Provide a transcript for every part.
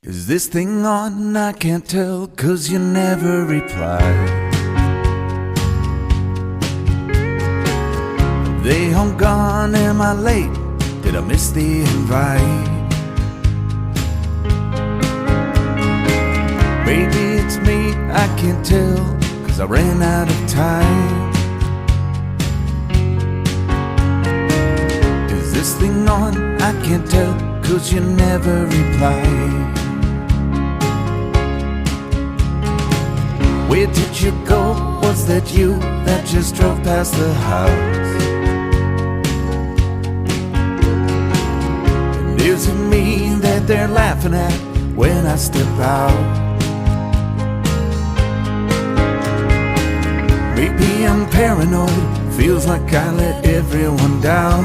Is this thing on? I can't tell, 'cause you never reply. Are they home gone? Am I late? Did I miss the invite? Maybe it's me, I can't tell, 'cause I ran out of time. Is this thing on? I can't tell, 'cause you never reply. Where did you go? Was that you that just drove past the house? And is it me that they're laughing at when I step out? Maybe I'm paranoid, feels like I let everyone down.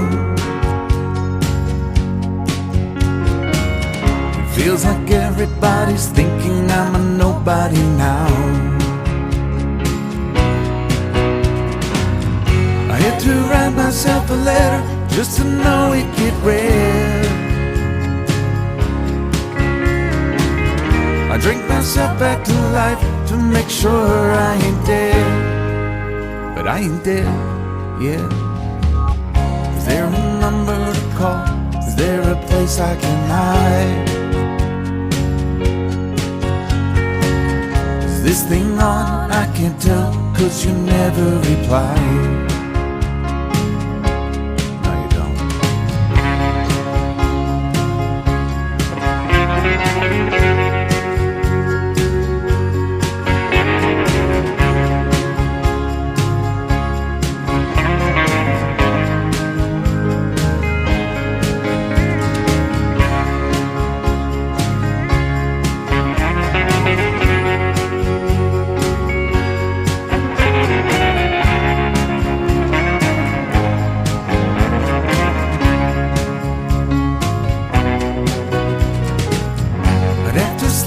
It feels like everybody's thinking I'm a nobody now. I had to write myself a letter just to know it get read. I drink myself back to life to make sure I ain't dead. But I ain't dead yet. Is there a number to call? Is there a place I can hide? Is this thing on? I can't tell, 'cause you never reply.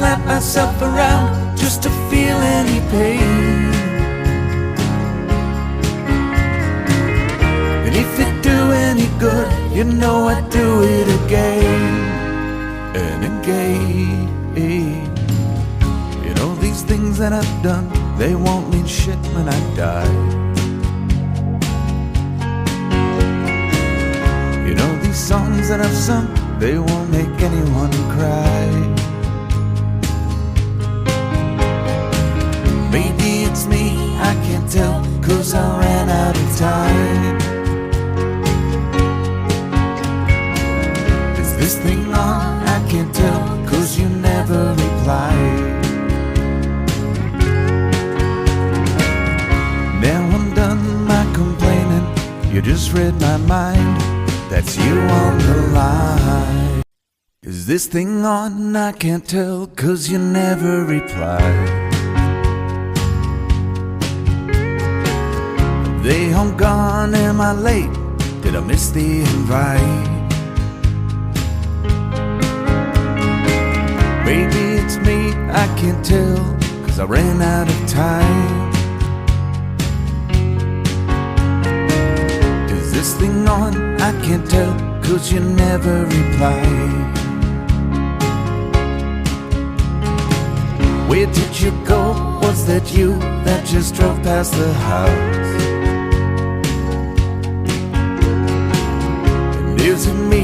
Slap myself around just to feel any pain. And if it do any good, you know I'd do it again and again. You know, these things that I've done, they won't mean shit when I die. You know, these songs that I've sung, they won't make anyone cry. Maybe it's me, I can't tell, 'cause I ran out of time. Is this thing on? I can't tell, 'cause you never reply. Now I'm done my complaining, you just read my mind, that's you on the line. Is this thing on? I can't tell, 'cause you never reply. They home gone? Am I late? Did I miss the invite? Maybe it's me, I can't tell, 'cause I ran out of time. Is this thing on? I can't tell, 'cause you never reply. Where did you go? Was that you that just drove past the house? Is it me?